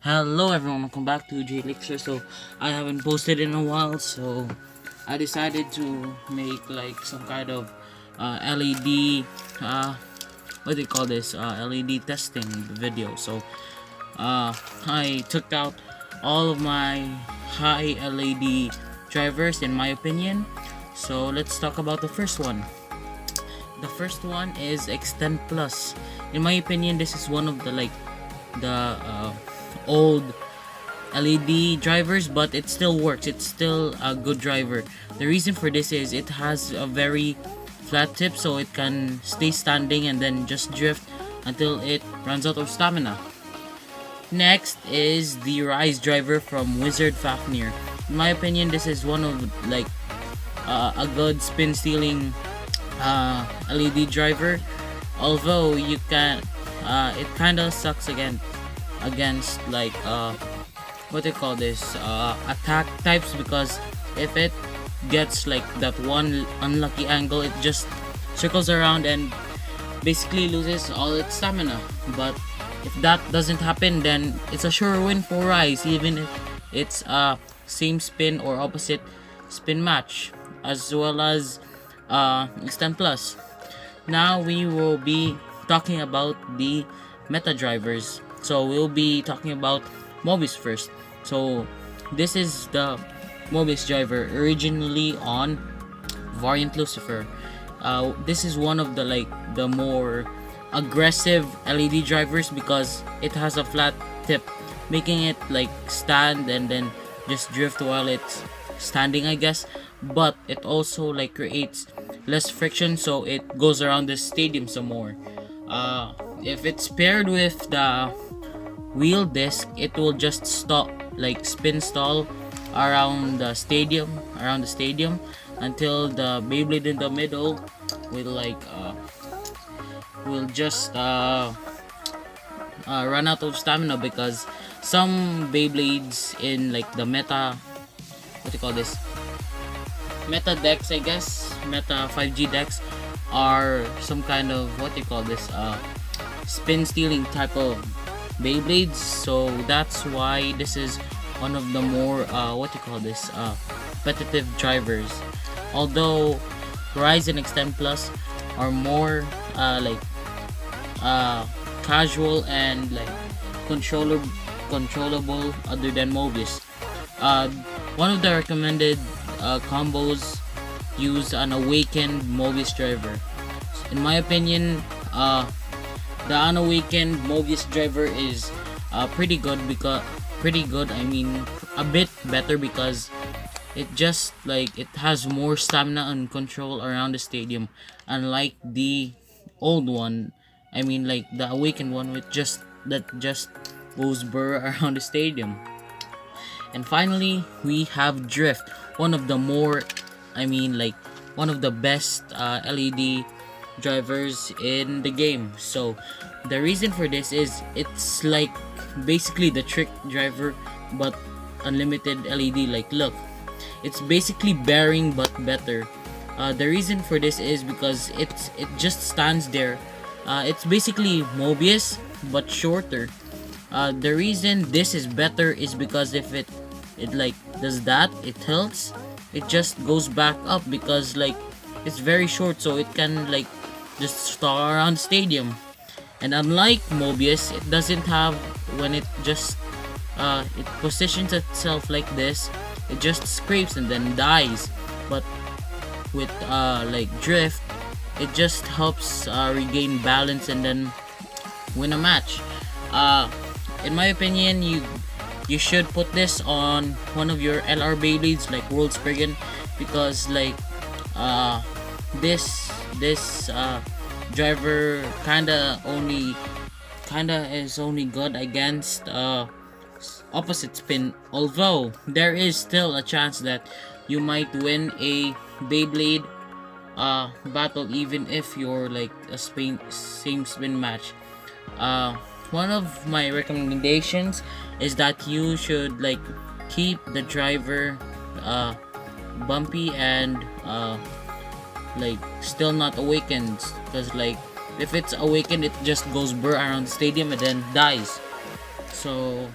Hello everyone, welcome back to JLixer. So I haven't posted in a while, so I decided to make like some kind of LED what do you call this, LED testing video. So I took out all of my high LED drivers in my opinion. So let's talk about the first one. The first one is Extendplus. In my opinion, this is one of the old LED drivers, but it still works. It's still a good driver. The reason for this is it has a very flat tip, so it can stay standing and then just drift until it runs out of stamina. Next is the Rise driver from Wizard Fafnir. In my opinion, this is one of a good spin stealing LED driver. Although you can, it kind of sucks against what they call this, attack types, because if it gets like that one unlucky angle, it just circles around and basically loses all its stamina. But if that doesn't happen, then it's a sure win for Rise, even if it's a same spin or opposite spin match, as well as Extendplus. Now we will be talking about the meta drivers. So we'll be talking about Mobius first. So this is the Mobius driver, originally on variant Lucifer. This is one of the more aggressive LED drivers because it has a flat tip, making it like stand and then just drift while it's standing, I guess. But it also like creates less friction, so it goes around the stadium some more. If it's paired with the wheel disc, it will just stop, like spin stall around the stadium until the Beyblade in the middle will just run out of stamina, because some Beyblades in like the meta, what do you call this, meta decks, I guess, meta 5G decks, are some kind of what do you call this, spin stealing type of Beyblades. So that's why this is one of the more what do you call this, competitive drivers. Although Rise and Extendplus are more casual and like controllable other than Mobius. One of the recommended combos use an awakened Mobius driver. In my opinion, the unawakened Mobius driver is pretty good, I mean a bit better, because it just like it has more stamina and control around the stadium, unlike the old one, I mean like the awakened one with just goes burr around the stadium. And finally, we have Drift, one of the more, I mean like one of the best LED drivers in the game. So the reason for this is it's like basically the trick driver but unlimited LED. Like look, it's basically bearing but better. The reason for this is because it just stands there. It's basically Mobius but shorter. The reason this is better is because if it like does that, it tilts, it just goes back up, because like it's very short, so it can like just star around the stadium. And unlike Mobius, it doesn't have, when it just it positions itself like this, it just scrapes and then dies. But with like Drift, it just helps regain balance and then win a match. In my opinion, you should put this on one of your LR Beyblades like World Spriggan, because like this driver kinda is only good against opposite spin, although there is still a chance that you might win a Beyblade battle even if you're like a same spin match. One of my recommendations is that you should like keep the driver bumpy and like still not awakened, because like if it's awakened, it just goes burr around the stadium and then dies. So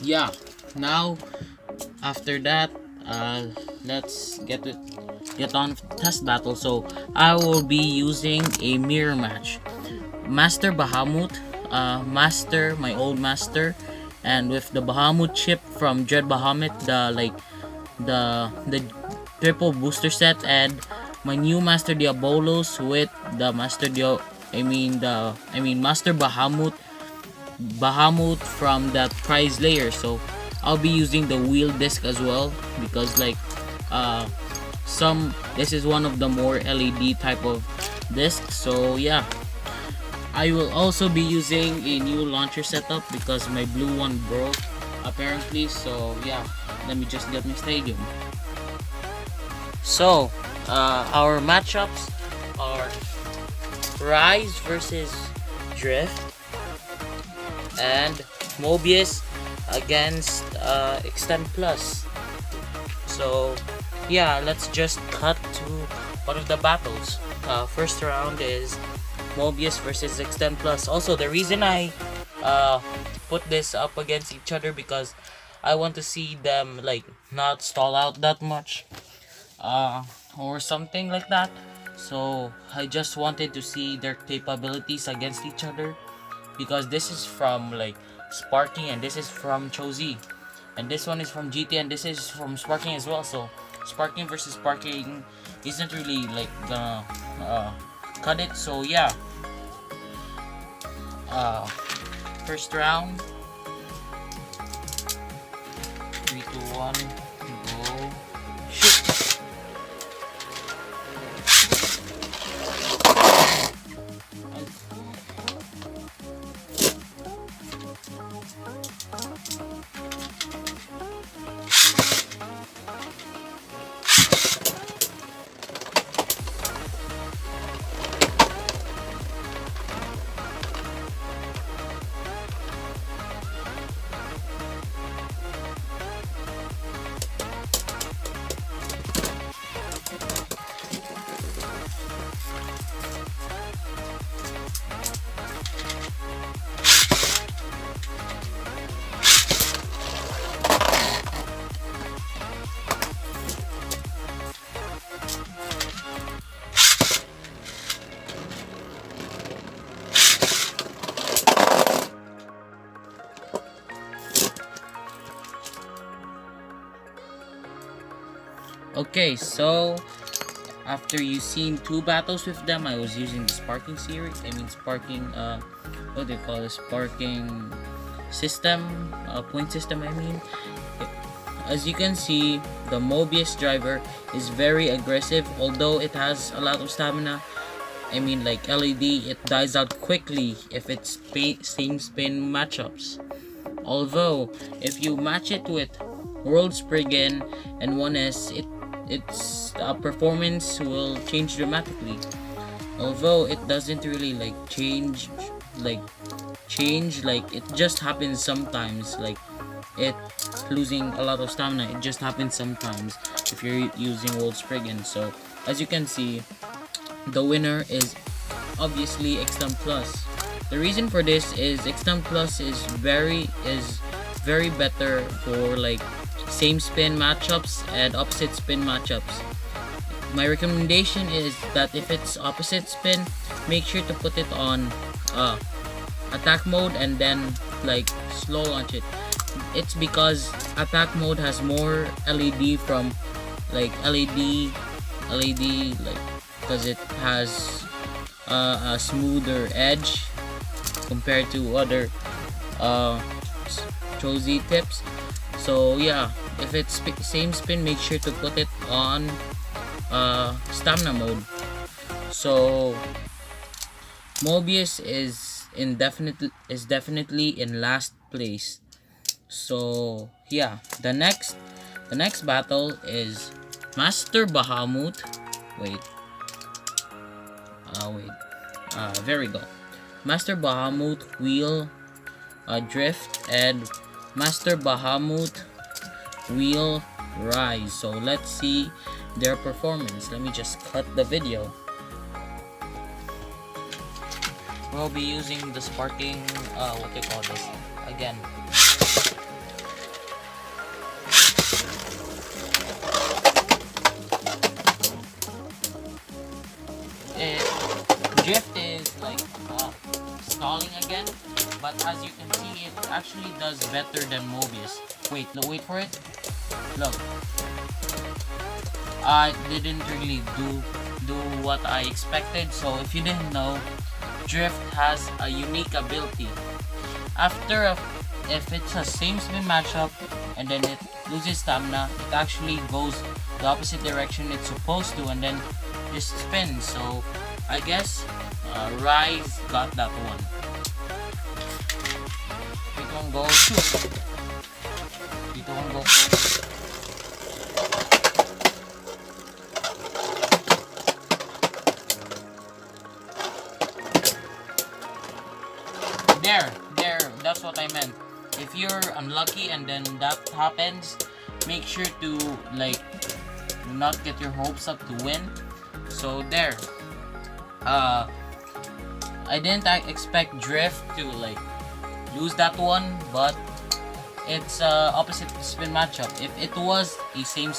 yeah, now after that, let's get on test battle. So I will be using a mirror match. Master Bahamut, master, my old master, and with the Bahamut chip from Dread Bahamut, the triple booster set, and my new Master Diabolos with the Master Bahamut from that prize layer. So I'll be using the wheel disc as well, because uh this is one of the more LED type of discs. So yeah, I will also be using a new launcher setup because my blue one broke apparently. So yeah, let me just get my stadium. So our matchups are Rise versus Drift and Mobius against Extendplus. So yeah, let's just cut to one of the battles. First round is Mobius versus Extendplus. Also, the reason I put this up against each other, because I want to see them like not stall out that much, or something like that. So I just wanted to see their capabilities against each other, because this is from like Sparking and this is from Chozy, and this one is from GT and this is from Sparking as well. So Sparking versus Sparking isn't really like gonna cut it. So yeah, first round, 3, 2, 1, go, shoot. Okay, so after you've seen 2 battles with them, I was using the Sparking series. Sparking, what do you call it? Sparking system, point system. As you can see, the Mobius driver is very aggressive. Although it has a lot of stamina, like LED, it dies out quickly if it's same spin matchups. Although if you match it with World Spriggan and 1S, its performance will change dramatically. Although it doesn't really change, it just happens sometimes. Like it losing a lot of stamina, it just happens sometimes if you're using World Spriggan. So as you can see, the winner is obviously Extendplus. The reason for this is Extendplus is very better for same spin matchups and opposite spin matchups. My recommendation is that if it's opposite spin, make sure to put it on attack mode and then slow launch it. It's because attack mode has more LED from LED because it has a smoother edge compared to other Chozy tips. So yeah, if it's same spin, make sure to put it on stamina mode. So Mobius is definitely in last place. So yeah, the next battle is Master Bahamut. There we go. Master Bahamut wheel drift and Master Bahamut wheel rise. So let's see their performance. Let me just cut the video. We'll be using the Sparking what they call this again. as you can see, it actually does better than Mobius. Wait, no, wait for it. Look, I didn't really do what I expected. So if you didn't know, Drift has a unique ability. If it's a same spin matchup and then it loses stamina, it actually goes the opposite direction it's supposed to and then just spins. So I guess Rise got that one. We don't go shoot. We don't go. There, that's what I meant. If you're unlucky and then that happens, make sure to like not get your hopes up to win. So there. I didn't expect Drift to like lose that one, but it's opposite spin matchup. If it was a same,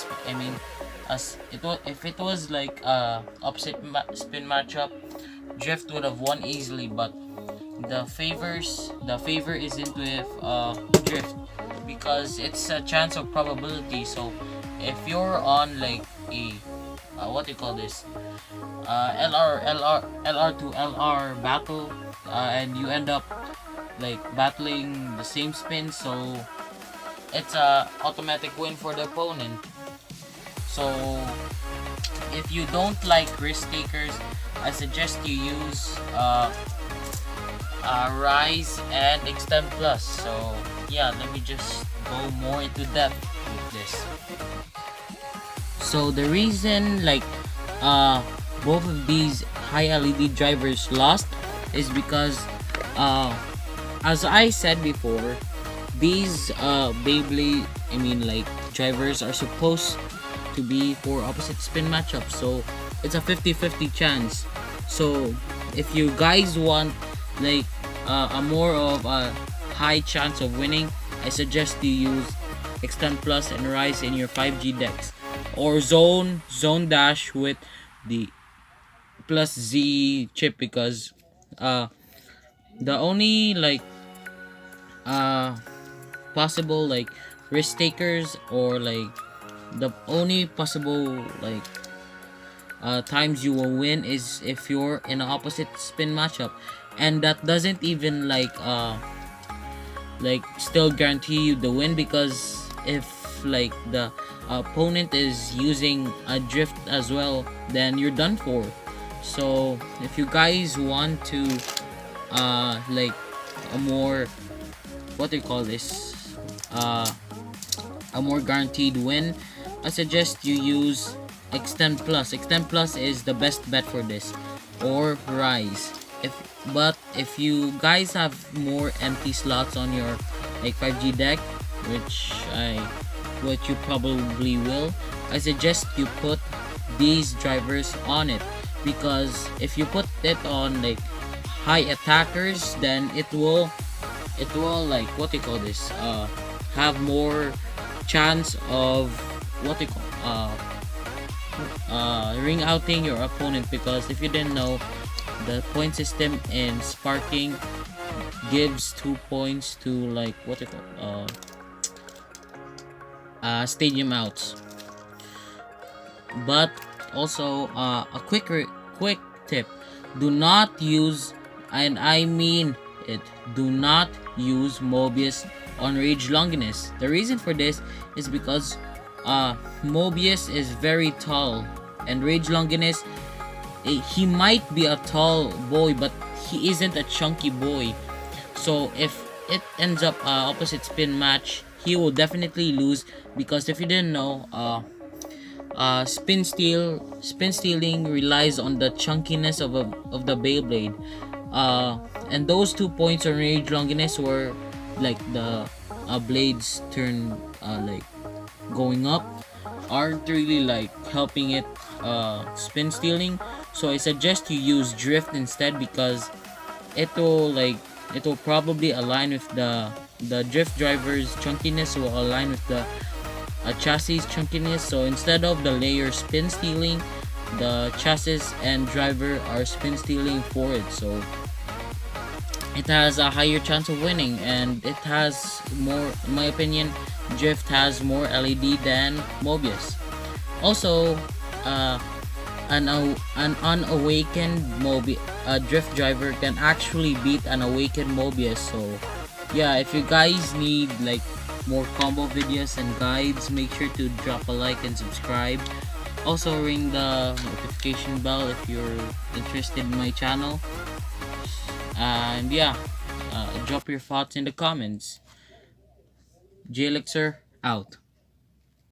if it was like opposite spin matchup, Drift would have won easily. But the favor isn't with Drift because it's a chance of probability. So if you're on like a what do you call this, LR to LR battle, and you end up like battling the same spin, so it's a automatic win for the opponent. So if you don't like risk takers, I suggest you use Rise and Extendplus. So yeah, let me just go more into depth with this. So the reason like both of these high LED drivers lost is because as I said before, these Beyblade drivers are supposed to be for opposite spin matchups, so it's a 50-50 chance. So if you guys want like a more of a high chance of winning, I suggest you use Extendplus and Rise in your 5G decks, or Zone Dash with the plus Z chip, because the only like possible like risk takers, or like the only possible like times you will win is if you're in an opposite spin matchup, and that doesn't even like still guarantee you the win, because if like the opponent is using a drift as well, then you're done for. So if you guys want to like a more what do you call this a more guaranteed win, I suggest you use Extendplus. Extendplus is the best bet for this, or Rise. But if you guys have more empty slots on your like 5G deck, which you probably will, I suggest you put these drivers on it, because if you put it on like high attackers, then it will like what do you call this have more chance of what you call ring outing your opponent, because if you didn't know, the point system in sparking gives 2 points to like what you call stadium outs. But also a quick tip: do not use, and I mean it, do not use Mobius on Rage Longinus. The reason for this is because Mobius is very tall, and Rage Longinus, he might be a tall boy, but he isn't a chunky boy. So if it ends up opposite spin match, he will definitely lose, because if you didn't know, spin stealing relies on the chunkiness of the Beyblade, and those 2 points on Rage Longinus were like the blades turn like going up, aren't really like helping it spin stealing. So I suggest you use drift instead, because it will probably align with the drift driver's chunkiness, will align with the chassis chunkiness. So instead of the layer spin stealing, the chassis and driver are spin stealing for it. So it has a higher chance of winning, and it has more, in my opinion, Drift has more LED than Mobius. Also, uh, an unawakened Drift driver can actually beat an awakened Mobius. So yeah, if you guys need like more combo videos and guides, make sure to drop a like and subscribe. Also ring the notification bell if you're interested in my channel. And yeah, drop your thoughts in the comments. Jelixer out.